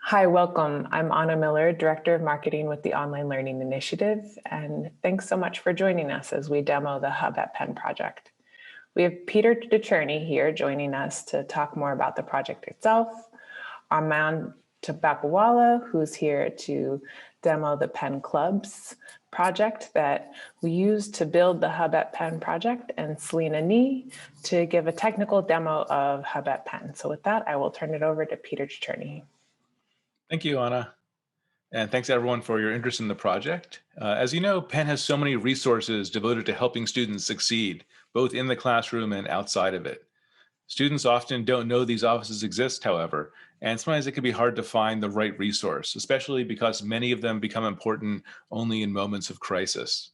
Hi, welcome. I'm Anna Miller, Director of Marketing with the Online Learning Initiative, and thanks so much for joining us as we demo the Hub at Penn project. We have Peter DeCherney here joining us to talk more about the project itself, Armand Tabakawala, who's here to demo the Penn Clubs project that we used to build the Hub at Penn project, and Selena Nee to give a technical demo of Hub at Penn. So with that, I will turn it over to Peter DeCherney. Thank you, Anna. And thanks everyone for your interest in the project. As you know, Penn has so many resources devoted to helping students succeed, both in the classroom and outside of it. Students often don't know these offices exist, however, and sometimes it can be hard to find the right resource, especially because many of them become important only in moments of crisis.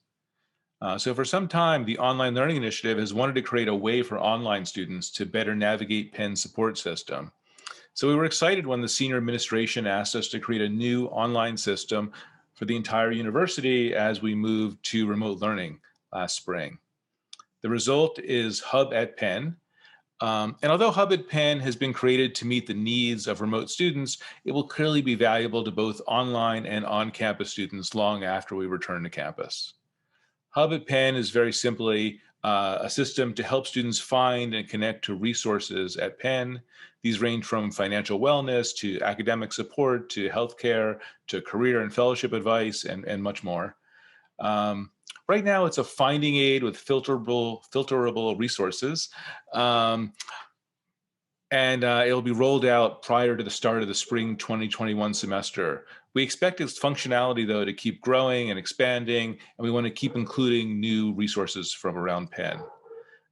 So for some time, the Online Learning Initiative has wanted to create a way for online students to better navigate Penn's support system. So we were excited when the senior administration asked us to create a new online system for the entire university as we moved to remote learning last spring. The result is Hub at Penn. And although Hub at Penn has been created to meet the needs of remote students, it will clearly be valuable to both online and on-campus students long after we return to campus. Hub at Penn is very simply a system to help students find and connect to resources at Penn. These range from financial wellness to academic support to healthcare to career and fellowship advice and much more. Right now, it's a finding aid with filterable resources. And it'll be rolled out prior to the start of the spring 2021 semester. We expect its functionality, though, to keep growing and expanding, and we want to keep including new resources from around Penn.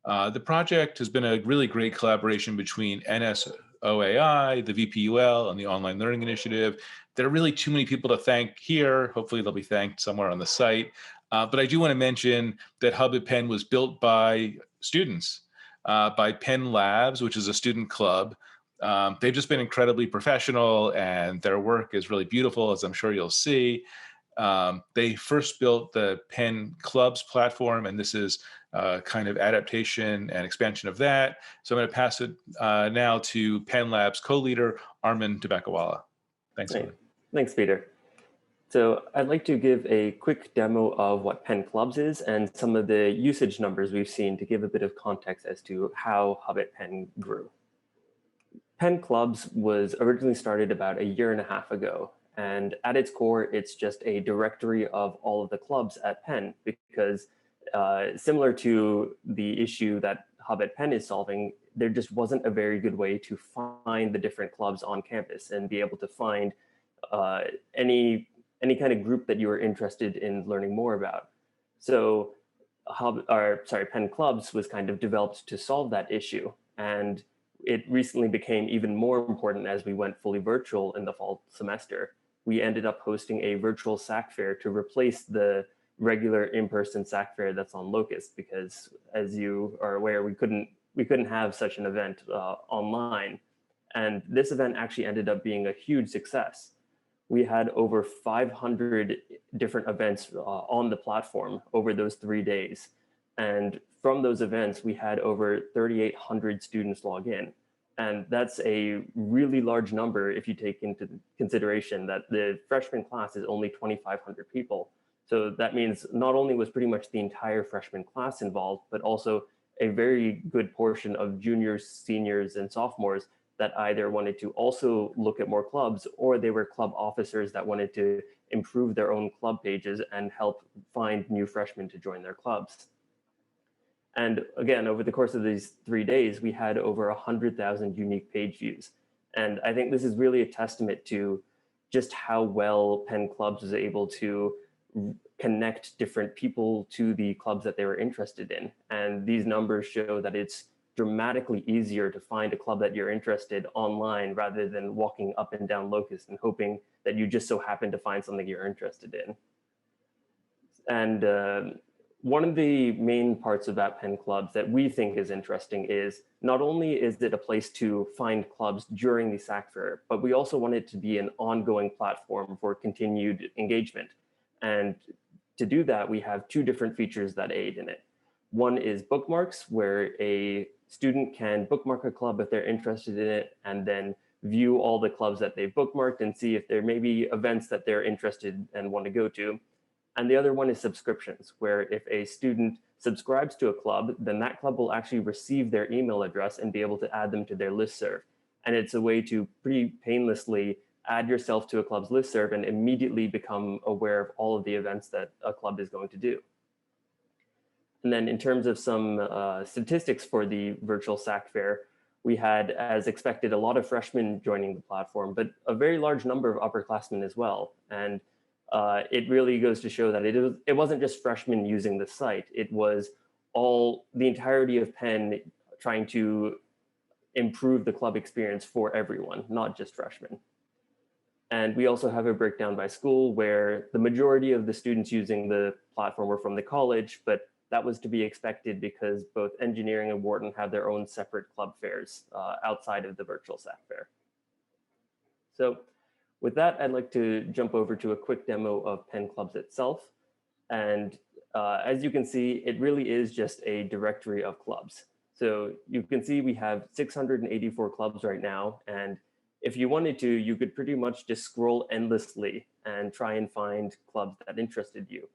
The project has been a really great collaboration between NSOAI, the VPUL, and the Online Learning Initiative. There are really too many people to thank here. Hopefully they'll be thanked somewhere on the site. But I do want to mention that Hub at Penn was built by students. By Penn Labs, which is a student club. They've just been incredibly professional and their work is really beautiful, as I'm sure you'll see. They first built the Penn Clubs platform, and this is kind of adaptation and expansion of that. So I'm going to pass it now to Penn Labs co-leader, Armand Tabakawala. Thanks, Armand. Thanks, Peter. So I'd like to give a quick demo of what Penn Clubs is and some of the usage numbers we've seen to give a bit of context as to how Hub at Penn grew. Penn Clubs was originally started about 1.5 years ago. And at its core, it's just a directory of all of the clubs at Penn because similar to the issue that Hub at Penn is solving, there just wasn't a very good way to find the different clubs on campus and be able to find any kind of group that you were interested in learning more about. So Penn Clubs was kind of developed to solve that issue. And it recently became even more important as we went fully virtual in the fall semester. We ended up hosting a virtual SAC fair to replace the regular in-person SAC fair that's on Locust, because as you are aware, we couldn't have such an event online. And this event actually ended up being a huge success. We had over 500 different events on the platform over those 3 days. And from those events, we had over 3,800 students log in. And that's a really large number if you take into consideration that the freshman class is only 2,500 people. So that means not only was pretty much the entire freshman class involved, but also a very good portion of juniors, seniors, and sophomores that either wanted to also look at more clubs, or they were club officers that wanted to improve their own club pages and help find new freshmen to join their clubs. And again, over the course of these 3 days, we had over 100,000 unique page views. And I think this is really a testament to just how well Penn Clubs was able to connect different people to the clubs that they were interested in. And these numbers show that it's dramatically easier to find a club that you're interested online rather than walking up and down Locust and hoping that you just so happen to find something you're interested in. And one of the main parts about Penn Clubs that we think is interesting is not only is it a place to find clubs during the SAC fair, but we also want it to be an ongoing platform for continued engagement. And to do that, we have 2 different features that aid in it. One is Bookmarks, where a student can bookmark a club if they're interested in it, and then view all the clubs that they've bookmarked and see if there may be events that they're interested and want to go to. And the other one is subscriptions, where if a student subscribes to a club, then that club will actually receive their email address and be able to add them to their listserv. And it's a way to pretty painlessly add yourself to a club's listserv and immediately become aware of all of the events that a club is going to do. And then in terms of some statistics for the virtual SAC Fair, we had, as expected, a lot of freshmen joining the platform, but a very large number of upperclassmen as well. And it really goes to show that it wasn't just freshmen using the site. It was the entirety of Penn trying to improve the club experience for everyone, not just freshmen. And we also have a breakdown by school where the majority of the students using the platform were from the college, but that was to be expected because both engineering and Wharton have their own separate club fairs outside of the virtual SAC Fair. So with that, I'd like to jump over to a quick demo of Penn Clubs itself. And as you can see, it really is just a directory of clubs. So you can see we have 684 clubs right now. And if you wanted to, you could pretty much just scroll endlessly and try and find clubs that interested you.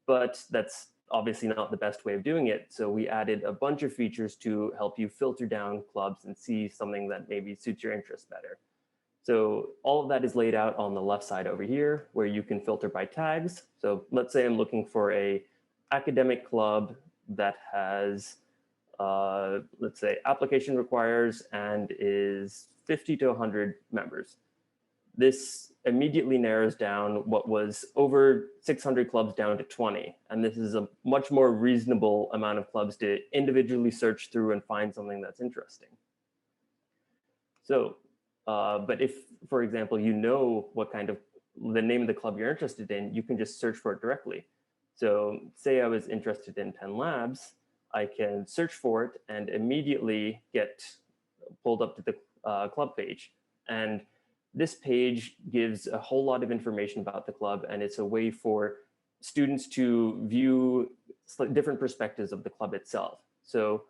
But that's obviously not the best way of doing it. So we added a bunch of features to help you filter down clubs and see something that maybe suits your interest better. So all of that is laid out on the left side over here, where you can filter by tags. So let's say I'm looking for a academic club that has, let's say application requires and is 50 to 100 members. This immediately narrows down what was over 600 clubs down to 20. And this is a much more reasonable amount of clubs to individually search through and find something that's interesting. So, but if, for example, you know what kind of the name of the club you're interested in, you can just search for it directly. So say I was interested in Penn Labs, I can search for it and immediately get pulled up to the club page. And this page gives a whole lot of information about the club, and it's a way for students to view different perspectives of the club itself. So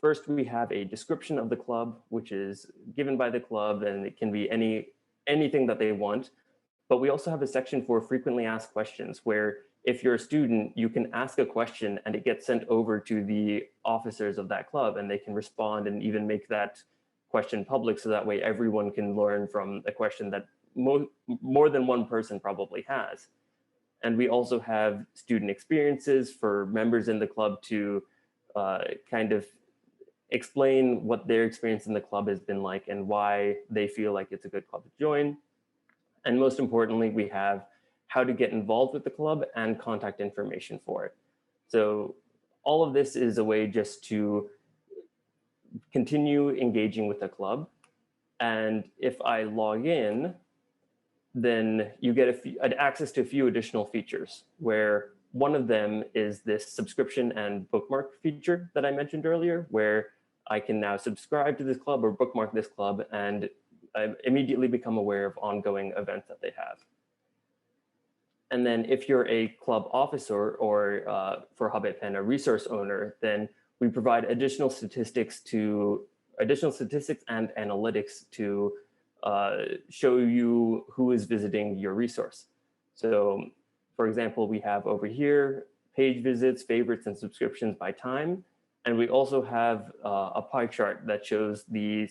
first, we have a description of the club, which is given by the club, and it can be anything that they want. But we also have a section for frequently asked questions, where if you're a student, you can ask a question and it gets sent over to the officers of that club, and they can respond and even make that question public, so that way everyone can learn from a question that more than one person probably has. And we also have student experiences for members in the club to kind of explain what their experience in the club has been like and why they feel like it's a good club to join. And most importantly, we have how to get involved with the club and contact information for it. So all of this is a way just to continue engaging with the club. And if I log in, then you get access to a few additional features, where one of them is this subscription and bookmark feature that I mentioned earlier, where I can now subscribe to this club or bookmark this club and I immediately become aware of ongoing events that they have. And then if you're a club officer or for Hub at Penn, a resource owner, then we provide additional statistics and analytics to show you who is visiting your resource. So for example, we have over here page visits, favorites, and subscriptions by time. And we also have a pie chart that shows the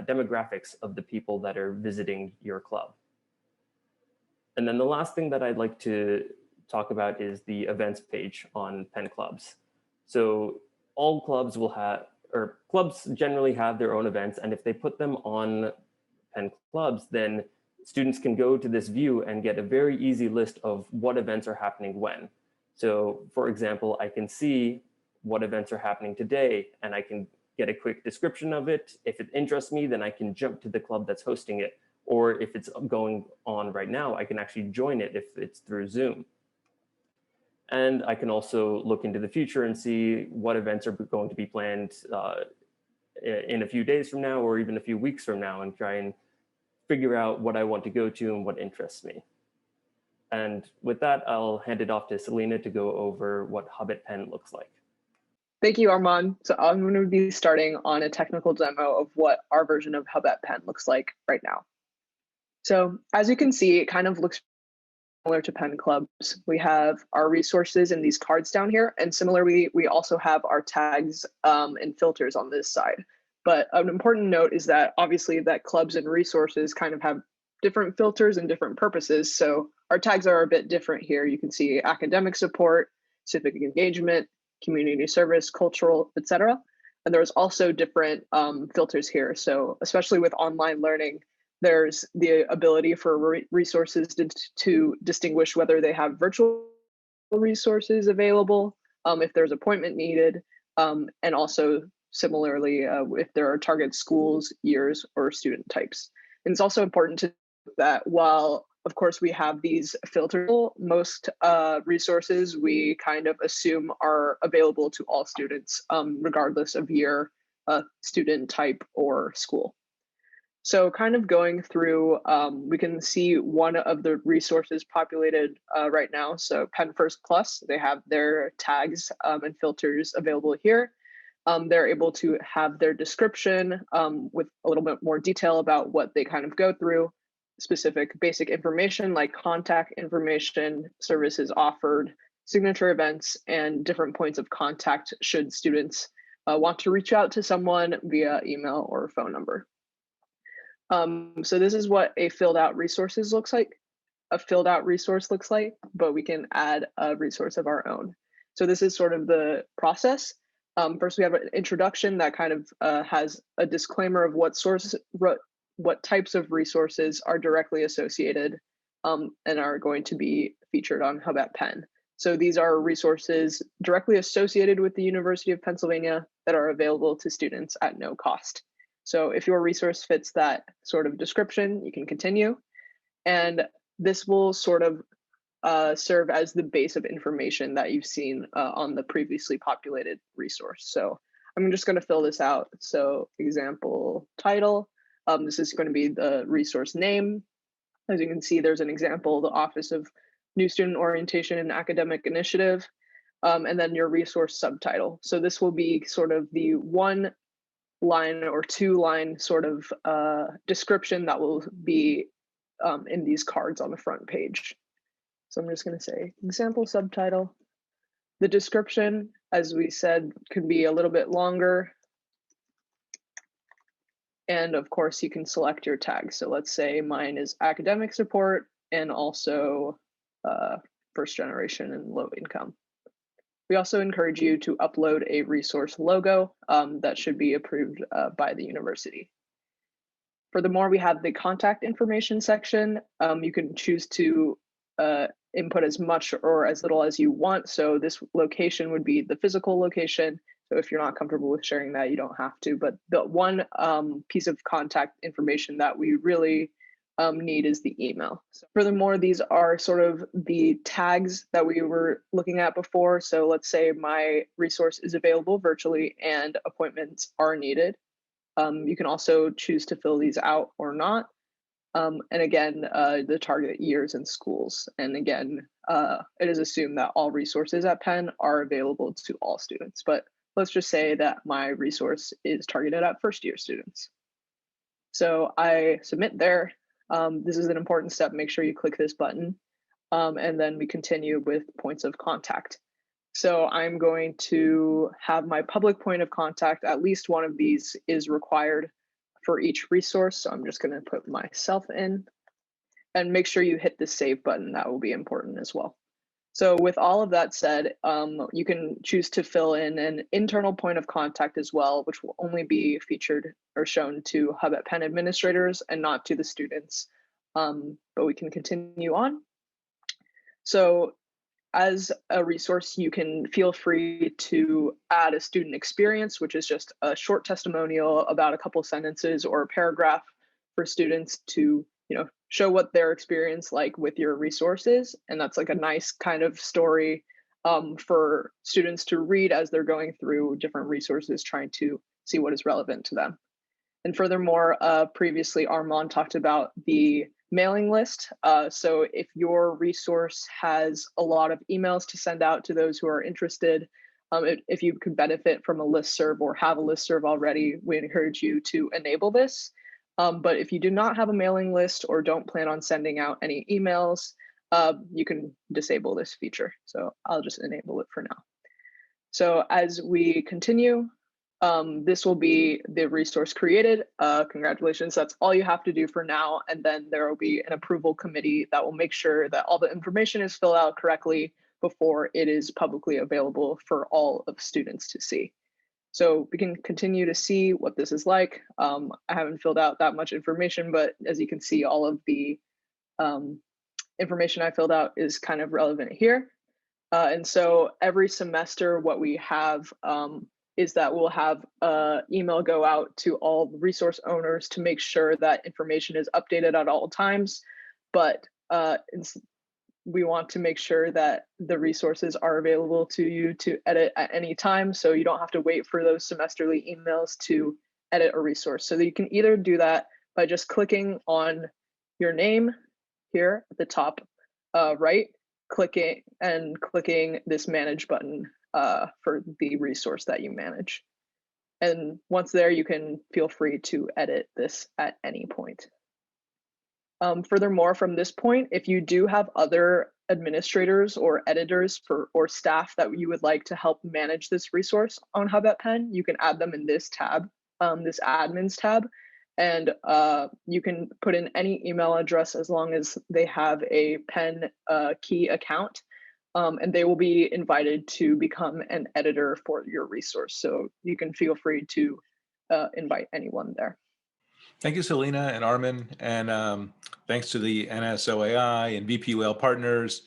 demographics of the people that are visiting your club. And then the last thing that I'd like to talk about is the events page on Penn Clubs. So all clubs will have, or clubs generally have their own events. And if they put them on Penn Clubs, then students can go to this view and get a very easy list of what events are happening when. So for example, I can see what events are happening today, and I can get a quick description of it. If it interests me, then I can jump to the club that's hosting it. Or if it's going on right now, I can actually join it if it's through Zoom. And I can also look into the future and see what events are going to be planned in a few days from now, or even a few weeks from now, and try and figure out what I want to go to and what interests me. And with that, I'll hand it off to Selena to go over what Hub at Penn looks like. Thank you, Armand. So I'm going to be starting on a technical demo of what our version of Hub at Penn looks like right now. So as you can see, it kind of looks similar to Penn Clubs. We have our resources in these cards down here, and similarly, we also have our tags and filters on this side. But an important note is that obviously that clubs and resources kind of have different filters and different purposes. So our tags are a bit different here. You can see academic support, civic engagement, community service, cultural, etc. And there's also different filters here. So especially with online learning, there's the ability for resources to distinguish whether they have virtual resources available, if there's appointment needed, and also similarly, if there are target schools, years, or student types. And it's also important to note that while, of course, we have these filterable, most resources we kind of assume are available to all students, regardless of year, student type, or school. So kind of going through, we can see one of the resources populated right now. So Penn First Plus, they have their tags and filters available here. They're able to have their description with a little bit more detail about what they kind of go through, specific basic information like contact information, services offered, signature events, and different points of contact should students want to reach out to someone via email or phone number. So this is what a filled out resource looks like, but we can add a resource of our own. So this is sort of the process. First, we have an introduction that kind of has a disclaimer of what types of resources are directly associated and are going to be featured on Hub at Penn. So these are resources directly associated with the University of Pennsylvania that are available to students at no cost. So if your resource fits that sort of description, you can continue. And this will sort of serve as the base of information that you've seen on the previously populated resource. So I'm just going to fill this out. So example title, this is going to be the resource name. As you can see, there's an example, the Office of New Student Orientation and Academic Initiative, and then your resource subtitle. So this will be sort of the one line or two line sort of description that will be in these cards on the front page. So I'm just going to say example subtitle. The description, as we said, could be a little bit longer. And of course, you can select your tag. So let's say mine is academic support and also first generation and low income. We also encourage you to upload a resource logo that should be approved by the university. Furthermore, we have the contact information section. You can choose to input as much or as little as you want. So this location would be the physical location. So if you're not comfortable with sharing that, you don't have to. But the one piece of contact information that we really need is the email. So furthermore, these are sort of the tags that we were looking at before. So let's say my resource is available virtually and appointments are needed. You can also choose to fill these out or not. And again, the target years and schools. And again, it is assumed that all resources at Penn are available to all students. But let's just say that my resource is targeted at first year students. So I submit there. This is an important step. Make sure you click this button. And then we continue with points of contact. So I'm going to have my public point of contact. At least one of these is required for each resource. So I'm just going to put myself in and make sure you hit the save button. That will be important as well. So with all of that said, you can choose to fill in an internal point of contact as well, which will only be featured or shown to Hub at Penn administrators and not to the students. But we can continue on. So as a resource, you can feel free to add a student experience, which is just a short testimonial about a couple sentences or a paragraph for students to, show what their experience like with your resources. And that's like a nice kind of story for students to read as they're going through different resources, trying to see what is relevant to them. And furthermore, previously Armand talked about the mailing list. So if your resource has a lot of emails to send out to those who are interested, If you could benefit from a listserv or have a listserv already, we encourage you to enable this. But if you do not have a mailing list or don't plan on sending out any emails, you can disable this feature. So I'll just enable it for now. So as we continue, this will be the resource created. Congratulations, that's all you have to do for now. And then there will be an approval committee that will make sure that all the information is filled out correctly before it is publicly available for all of students to see. So we can continue to see what this is like. I haven't filled out that much information, but as you can see, all of the information I filled out is kind of relevant here. And so every semester, what we have is that we'll have email go out to all resource owners to make sure that information is updated at all times. But we want to make sure that the resources are available to you to edit at any time. So you don't have to wait for those semesterly emails to edit a resource. So that you can either do that by just clicking on your name here at the top right, clicking this manage button for the resource that you manage. And once there, you can feel free to edit this at any point. Furthermore, from this point, if you do have other administrators or editors or staff that you would like to help manage this resource on Hub at Penn, you can add them in this tab, this admins tab, and you can put in any email address as long as they have a Penn key account, and they will be invited to become an editor for your resource. So you can feel free to invite anyone there. Thank you, Selena and Armin, and thanks to the NSOAI and VPUL partners.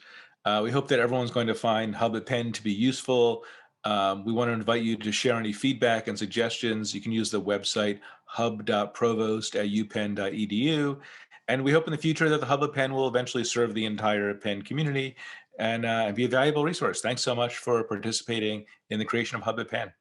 We hope that everyone's going to find Hub at Penn to be useful. We want to invite you to share any feedback and suggestions. You can use the website hub.provost@upenn.edu. And we hope in the future that the Hub at Penn will eventually serve the entire Penn community and be a valuable resource. Thanks so much for participating in the creation of Hub at Penn.